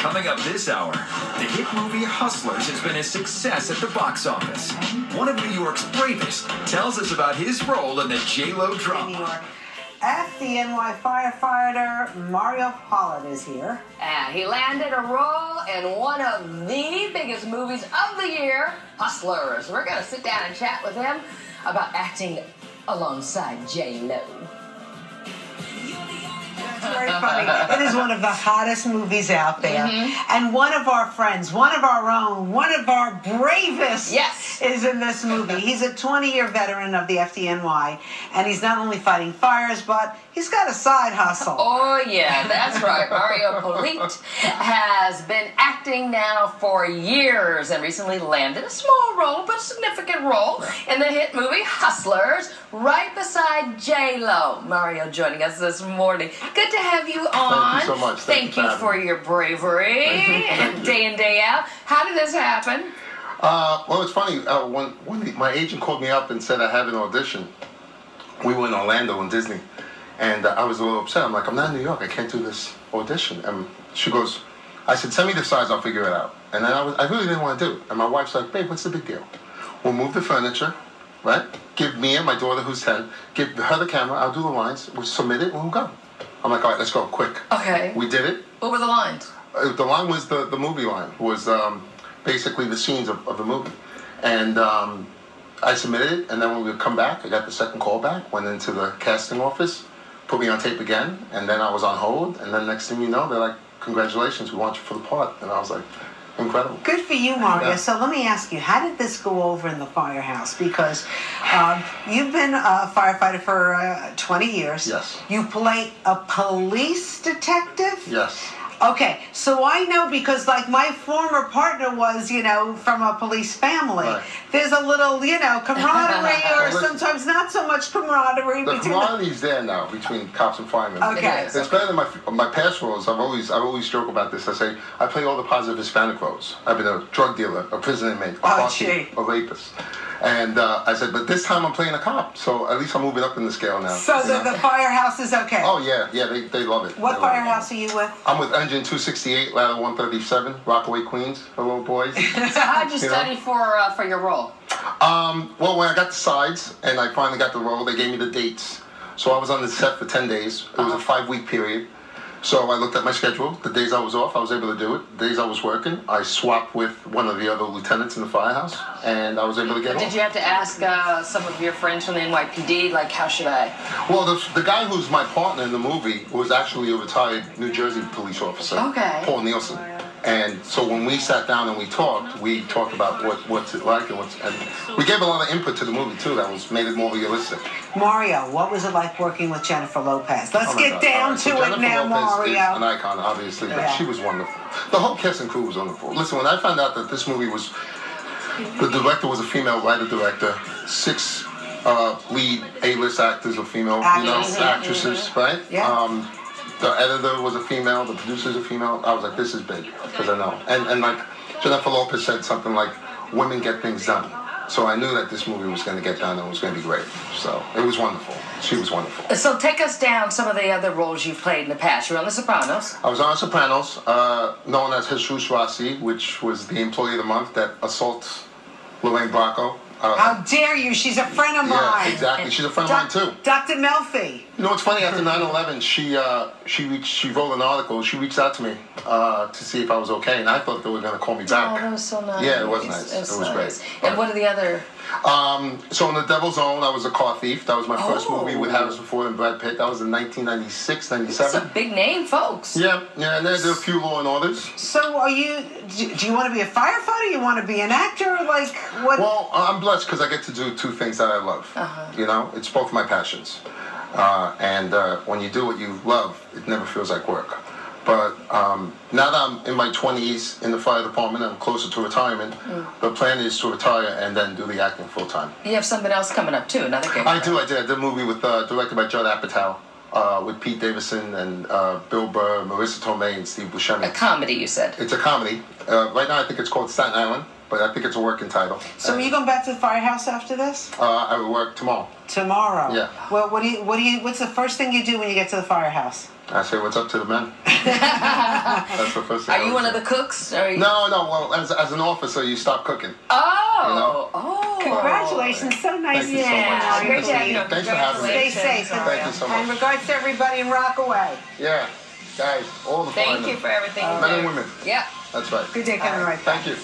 Coming up this hour, the hit movie Hustlers has been a success at the box office. One of New York's bravest tells us about his role in the J-Lo drama. New York. FDNY firefighter Mario Pollard is here. And he landed a role in one of the biggest movies of the year, Hustlers. We're going to sit down and chat with him about acting alongside J-Lo. It's very funny. It is one of the hottest movies out there. And one of our friends, one of our own, one of our bravest is in this movie. He's a 20-year veteran of the FDNY, and he's not only fighting fires, but he's got a side hustle. Oh, yeah, that's right. Mario Pollard has been acting now for years and recently landed a small role, but a significant role in the hit movie Hustlers, right beside J-Lo. Mario joining us this morning. Good to have you on. Thank you so much. Thank you for your bravery day in, day out. How did this happen? Well, it's funny. When my agent called me up and said I had an audition, we were in Orlando in Disney, and I was a little upset. I'm like, I'm not in New York. I can't do this audition. And she goes, I said, send me the size. I'll figure it out. And then I really didn't want to do it. And my wife's like, babe, what's the big deal? We'll move the furniture, right? Give me and my daughter, who's 10, give her the camera. I'll do the lines. We'll submit it, and we'll go. I'm like, all right, let's go, quick. Okay. We did it. What were the lines? The line was the movie line, was basically the scenes of the movie. And I submitted it, and then when we would come back, I got the second call back, went into the casting office, put me on tape again, and then I was on hold, and then next thing you know, they're like, congratulations, we want you for the part. And I was like, incredible. Good for you, Mario. Yeah. So let me ask you, how did this go over in the firehouse? Because you've been a firefighter for 20 years. Yes. You play a police detective? Yes. Okay, so I know because, like, my former partner was, you know, from a police family. Right. There's a little, you know, camaraderie or sometimes not so much camaraderie The between camaraderie's there now between cops and firemen. Okay. It's better than my past roles. I always joke about this. I say I play all the positive Hispanic roles. I've been a drug dealer, a prison inmate, a prostitute, a rapist. And I said, but this time I'm playing a cop, so at least I'm moving up in the scale now. So the firehouse is okay? Oh, yeah, they love it. What firehouse are you with? I'm with Engine 268, Ladder 137, Rockaway, Queens. Hello, boys. So how'd you study for your role? Well, when I got the sides and I finally got the role, they gave me the dates. So I was on the set for 10 days. It was a 5-week period. So I looked at my schedule. The days I was off, I was able to do it. The days I was working, I swapped with one of the other lieutenants in the firehouse, and I was able to get off. Did you have to ask some of your friends from the NYPD, like, how should I? Well, the guy who's my partner in the movie was actually a retired New Jersey police officer, Paul Nielsen. And so when we sat down and we talked about what's it like and we gave a lot of input to the movie too. That made it more realistic. Mario, what was it like working with Jennifer Lopez? Let's get down to it now, Mario. Is an icon, obviously, but she was wonderful. The whole cast and crew was wonderful. Listen, when I found out that this movie was, the director was a female writer-director, 6 lead A-list actors are female, actresses, right? Yeah. The editor was a female, the producer's a female. I was like, this is big, because I know. And like, Jennifer Lopez said something like, women get things done. So I knew that this movie was going to get done and it was going to be great. So it was wonderful. She was wonderful. So take us down some of the other roles you've played in the past. You were on The Sopranos. I was on The Sopranos, known as Jesus Rossi, which was the employee of the month that assaults Lorraine Bracco. How dare you? She's a friend of mine. Yeah, exactly. She's a friend of mine too. Dr. Melfi. You know what's funny? After 9/11, she wrote an article. She reached out to me to see if I was okay, and I thought they were going to call me back. Oh, that was so nice. Yeah, it was nice. It was great. And what are the other? So in The Devil's Own, I was a car thief. That was my first movie with Harrison Ford and Brad Pitt. That was in 1996, 97. That's a big name, folks. Yeah, and there's a few Law and Orders. So do you want to be a firefighter? You want to be an actor? Like, what? Well, I'm blessed because I get to do 2 things that I love. You know, it's both my passions. And when you do what you love, it never feels like work. But now that I'm in my 20s in the fire department, I'm closer to retirement. The plan is to retire and then do the acting full time. You have something else coming up too, another game. I did. I did a movie with directed by Judd Apatow, with Pete Davidson and Bill Burr, Marissa Tomei, and Steve Buscemi. A comedy, you said. It's a comedy. Right now, I think it's called Staten Island, but I think it's a working title. So are you going back to the firehouse after this? I will work tomorrow. Tomorrow. Yeah. Well, what's the first thing you do when you get to the firehouse? I say, what's up to the men? That's the first thing. Are you one of the cooks? Or you... No. Well, as an officer, you stop cooking. Oh. You know? Oh. Congratulations. So nice Thank you so much. Great to have you. Thanks for having me. Stay safe. Thank you so much. And regards to everybody in Rockaway. Yeah. Guys, all the Thank you for everything. Men and women. Yeah. That's right. Good day, coming right back. Thank you.